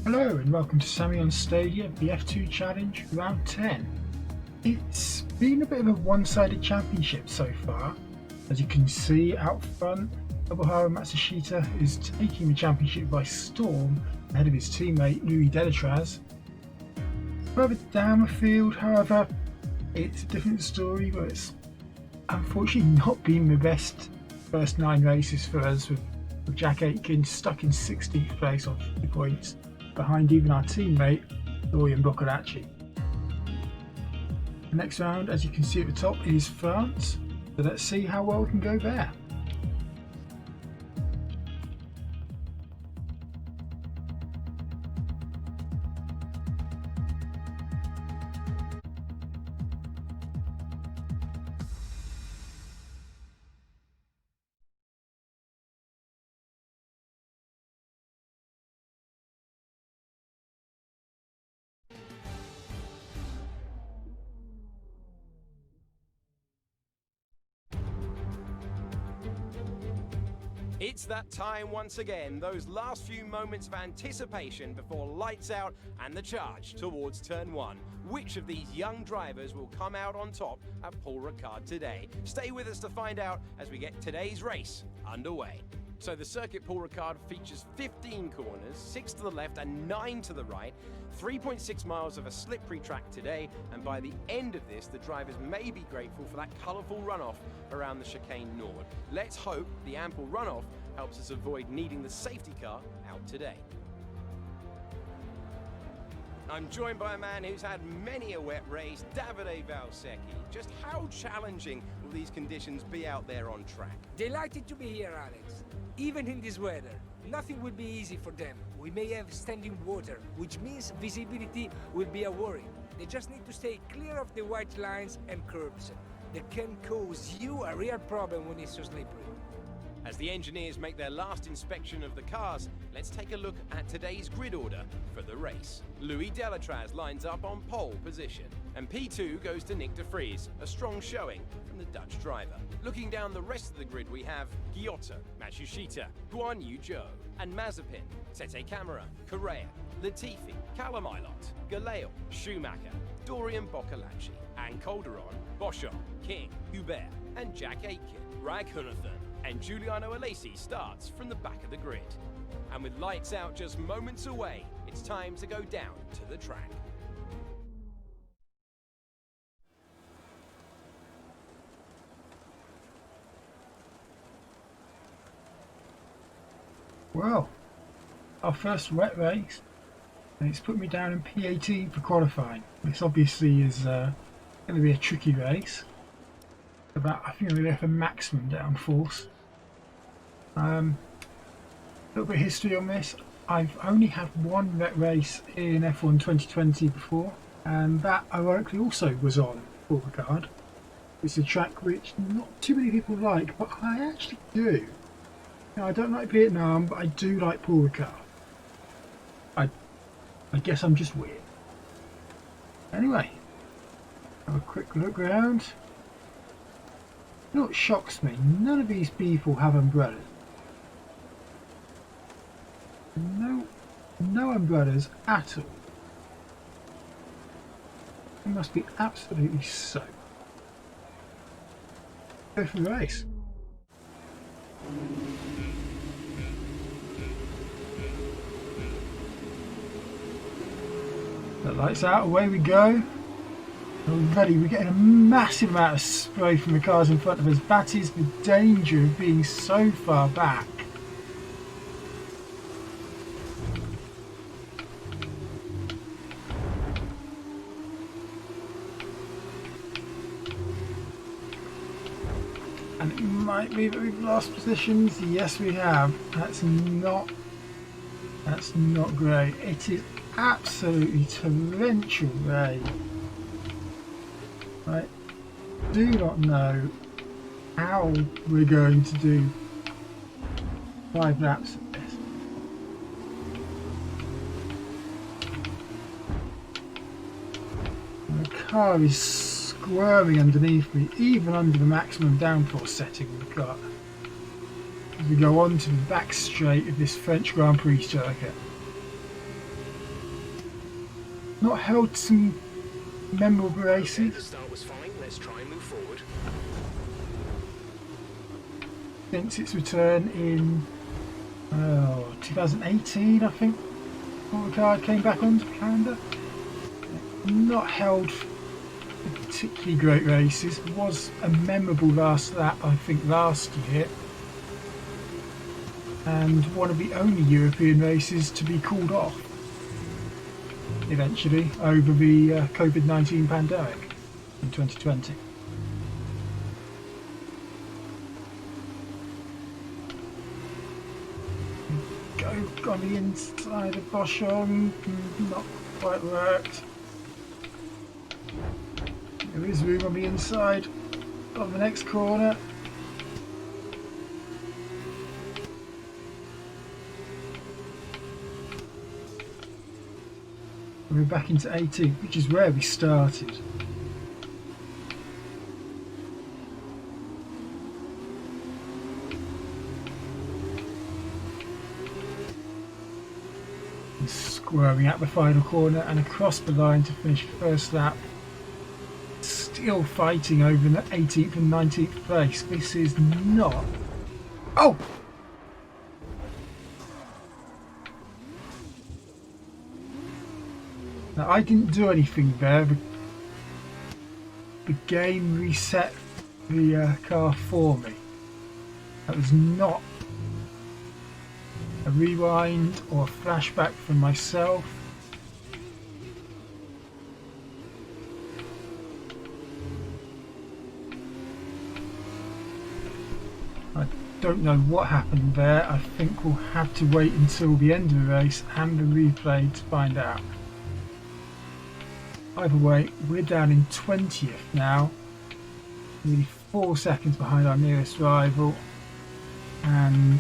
Hello and welcome to Sammy on Stadia, the F2 Challenge, round 10. It's been a bit of a one-sided championship so far. As you can see out front, Nobuharu Matsushita is taking the championship by storm ahead of his teammate Louis Delatraz. Further down the field, however, it's a different story, but it's unfortunately not been the best first 9 races for us, with Jack Aitken stuck in 16th place on 3 points, behind even our teammate Dorian Boccolacci. The next round, as you can see at the top, is France, so let's see how well we can go there. It's that time once again, those last few moments of anticipation before lights out and the charge towards turn 1. Which of these young drivers will come out on top at Paul Ricard today? Stay with us to find out as we get today's race underway. So the circuit Paul Ricard features 15 corners, 6 to the left and 9 to the right, 3.6 miles of a slippery track today, and by the end of this, the drivers may be grateful for that colourful runoff around the chicane Nord. Let's hope the ample runoff helps us avoid needing the safety car out today. I'm joined by a man who's had many a wet race, Davide Valsecchi. Just how challenging will these conditions be out there on track? Delighted to be here, Alex. Even in this weather, nothing will be easy for them. We may have standing water, which means visibility will be a worry. They just need to stay clear of the white lines and curbs. That can cause you a real problem when it's so slippery. As the engineers make their last inspection of the cars, let's take a look at today's grid order for the race. Louis Delatraz lines up on pole position, and P2 goes to Nick de Vries, a strong showing from the Dutch driver. Looking down the rest of the grid, we have Giotto, Matsushita, Guan Yu Zhou, and Mazepin, Tete Camara, Correa, Latifi, Calamirot, Galeo, Schumacher, Dorian Boccolacci, and Calderon, Boschon, King, Hubert, and Jack Aitken, Raghunathan, and Giuliano Alesi starts from the back of the grid. And with lights out just moments away, it's time to go down to the track. Well, our first wet race, and it's put me down in P18 for qualifying. This obviously is going to be a tricky race. I think I'm going to go for maximum downforce. A little bit of history on this. I've only had one wet race in F1 2020 before, and that ironically also was on Paul Ricard. It's a track which not too many people like, but I actually do. Now, I don't like Vietnam, but I do like Paul Ricard. I guess I'm just weird. Anyway, have a quick look around. You know what shocks me? None of these people have umbrellas. No umbrellas at all. It must be absolutely soaked. Go for the race. The lights out, away we go. Already we're getting a massive amount of spray from the cars in front of us. That is the danger of being so far back. And it might be that we've lost positions. Yes, we have. That's not great. It is absolutely torrential rain. I do not know how we're going to do 5 laps of this. And the car is squirming underneath me, even under the maximum downforce setting of the car. As we go on to the back straight of this French Grand Prix circuit. not held some memorable Okay, the races start was fine. Let's try and move forward. since its return in 2018, I think. When the card came back onto the calendar. Not held particularly great races. It was a memorable last lap, I think, last year, and one of the only European races to be called off eventually over the COVID-19 pandemic in 2020. Go on the inside of Boschung, not quite worked. There is room on the inside of the next corner. We're back into 18, which is where we started. And squirming out the final corner and across the line to finish first lap. Still fighting over the 18th and 19th place. This is not... Oh! Now, I didn't do anything there. The game reset the car for me. That was not a rewind or a flashback from myself. I don't know what happened there. I think we'll have to wait until the end of the race and the replay to find out. Either way, we're down in 20th now, nearly 4 seconds behind our nearest rival, and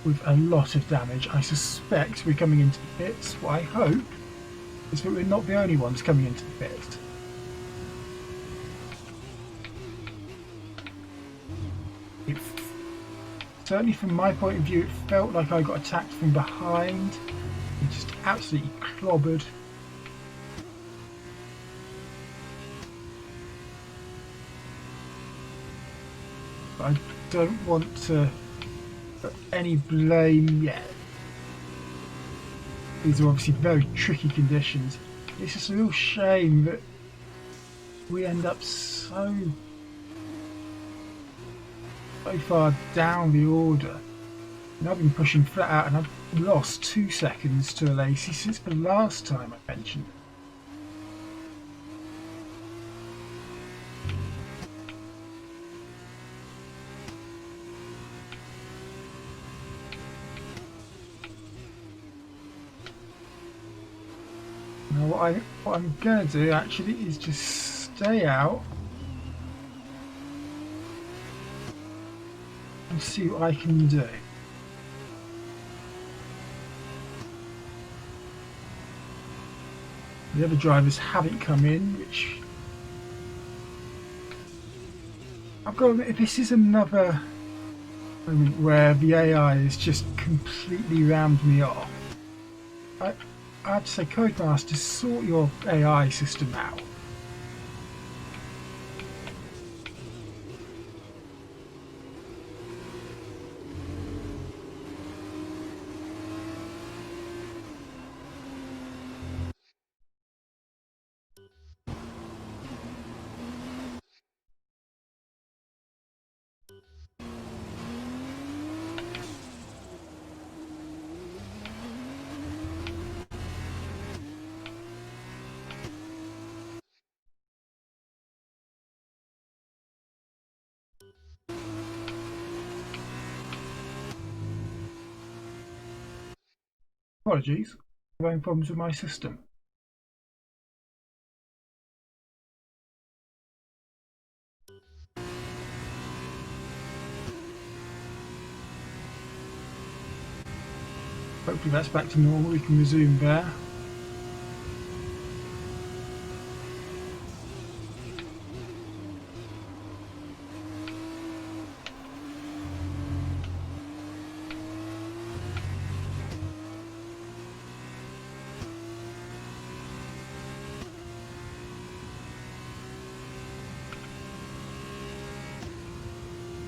with a lot of damage. I suspect we're coming into the pits. What I hope is that we're not the only ones coming into the pits. Certainly from my point of view, it felt like I got attacked from behind and just absolutely clobbered. But I don't want to put any blame yet. These are obviously very tricky conditions. It's just a real shame that we end up so far down the order. And I've been pushing flat out and I've lost 2 seconds to a Lacey since the last time I mentioned it. Now what I'm going to do actually is just stay out and see what I can do. The other drivers haven't come in, which I've got to admit, this is another moment where the AI has just completely rammed me off. I have to say, Codemaster, sort your AI system out. Apologies, I'm having problems with my system. Hopefully that's back to normal, we can resume there.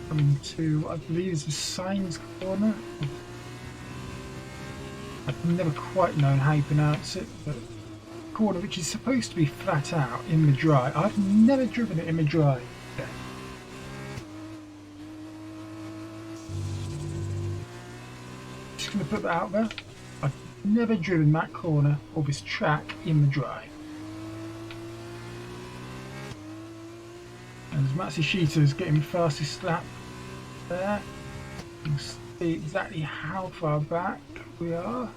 coming to, I believe, is the SAILS corner. I've never quite known how you pronounce it, but corner which is supposed to be flat out in the dry. I've never driven it in the dry yet. Just going to put that out there. I've never driven that corner or this track in the dry. And as Matsushita is getting the fastest lap there, you can see exactly how far back we are.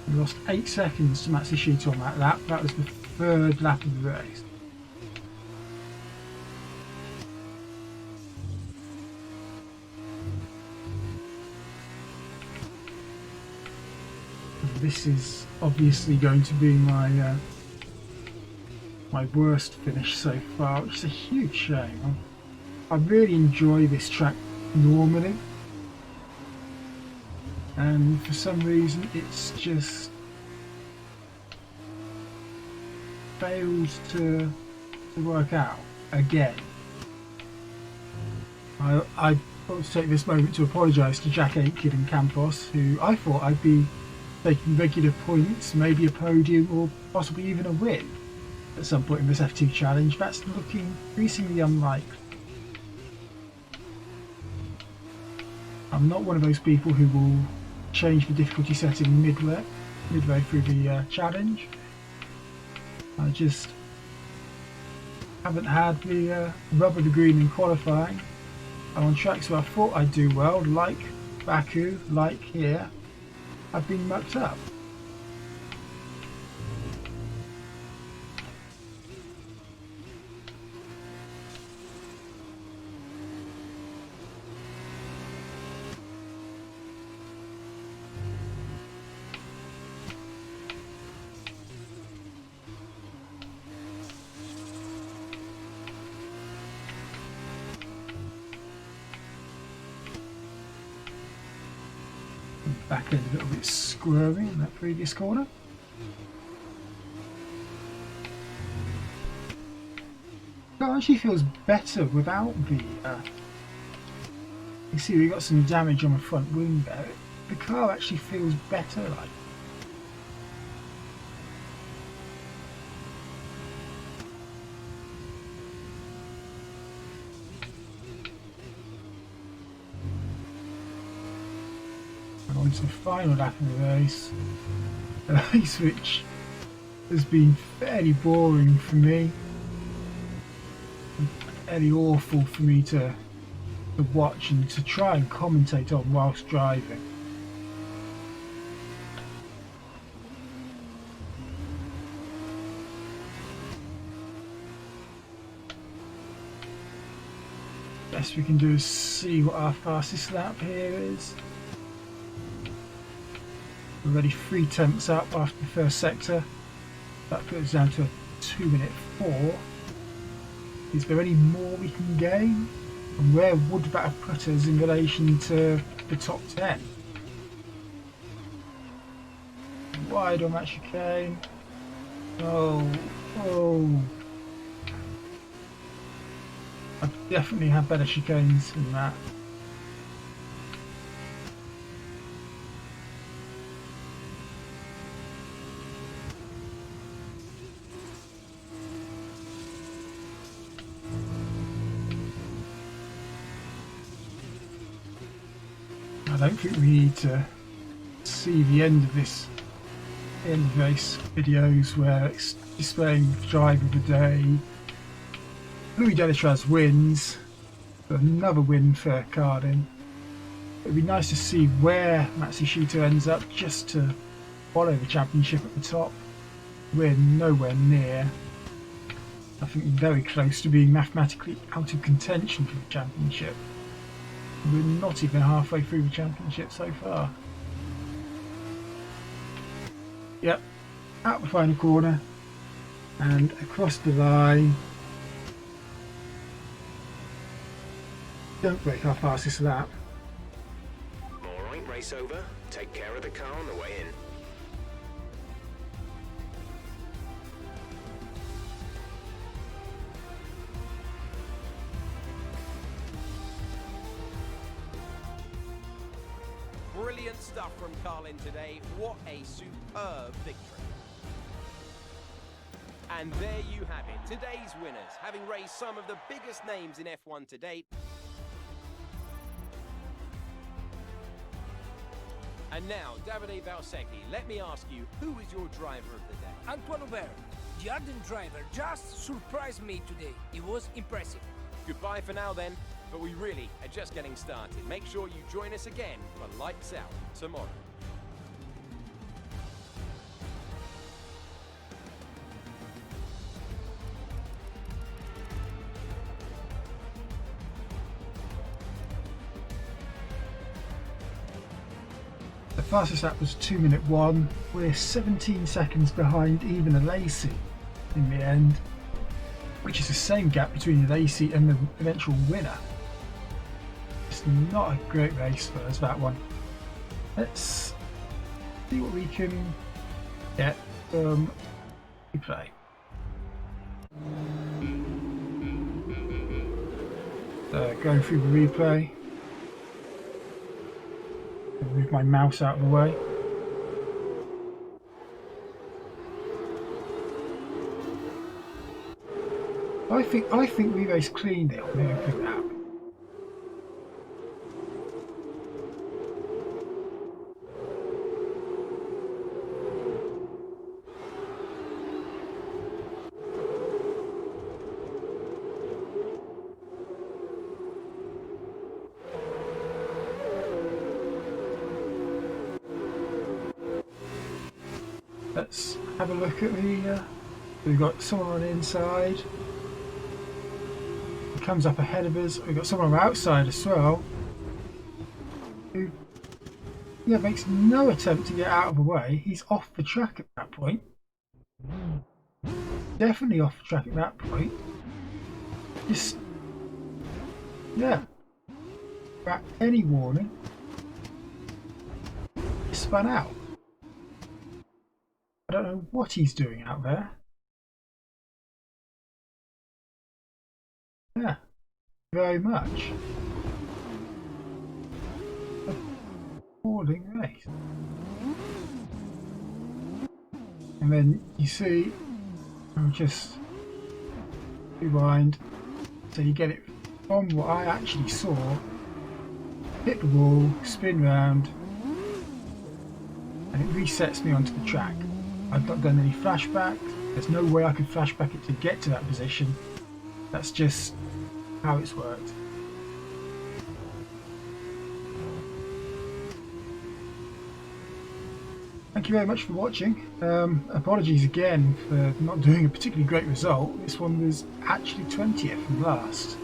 We lost 8 seconds to Matsushita on that lap. That was the 3rd lap of the race. This is obviously going to be my my worst finish so far, which is a huge shame. I really enjoy this track normally, and for some reason it's just fails to work out again. I want to take this moment to apologise to Jack Aitken and Campos, who I thought I'd be taking regular points, maybe a podium or possibly even a win at some point in this F2 challenge. That's looking increasingly unlikely. I'm not one of those people who will change the difficulty setting midway through the challenge. I just haven't had the rub of the green in qualifying. And on tracks where I thought I'd do well, like Baku, like here, I've been mucked up. Back end a little bit squirmy in that previous corner. It actually feels better without the you see we got some damage on the front wing there. The car actually feels better like. On to the final lap of the race, a race which has been fairly boring for me, fairly awful for me to watch and to try and commentate on whilst driving. Best we can do is see what our fastest lap here is. We're already 3 tenths up after the first sector. That puts us down to a 2:04. Is there any more we can gain? And where would that have put us in relation to the top 10? Wide on that chicane. Oh. I've definitely had better chicanes than that. I don't think we need to see the end of this race videos where it's displaying the driver of the day. Louis Delatraz wins, another win for Cardin. It'd be nice to see where Matsushita ends up just to follow the championship at the top. We're nowhere near. I think very close to being mathematically out of contention for the championship. We're not even halfway through the championship so far. Yep, out the final corner and across the line. Don't break our fastest lap. Alright, race over. Take care of the car on the way in. Brilliant stuff from Carlin today. What a superb victory. And there you have it, today's winners, having raced some of the biggest names in F1 to date. And now, Davide Valsecchi, let me ask you, who is your driver of the day? Antoine Hubert, the ardent driver, just surprised me today. It was impressive. Goodbye for now then, but we really are just getting started. Make sure you join us again for Lights Out tomorrow. The fastest lap was 2:01. We're 17 seconds behind even Alesi in the end, which is the same gap between Alesi and the eventual winner. It's not a great race for us, that one. Let's see what we can get from replay. Going through the replay. Move my mouse out of the way. I think we raced cleanly on the opening lap. Let's have a look at the. We've got someone on the inside. He comes up ahead of us. We've got someone on the outside as well. Who, yeah, makes no attempt to get out of the way. He's off the track at that point. Definitely off the track at that point. Just, yeah. Without any warning, he spun out. I don't know what he's doing out there. Yeah, very much. Appalling race. And then you see, I'll just rewind so you get it from what I actually saw. Hit the wall, spin round, and it resets me onto the track. I've not done any flashback. There's no way I could flashback it to get to that position. That's just how it's worked. Thank you very much for watching. Apologies again for not doing a particularly great result. This one was actually 20th from last.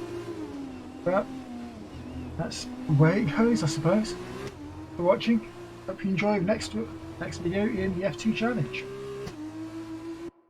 But that's the way it goes, I suppose. For watching. Hope you enjoy the next video in the F2 Challenge.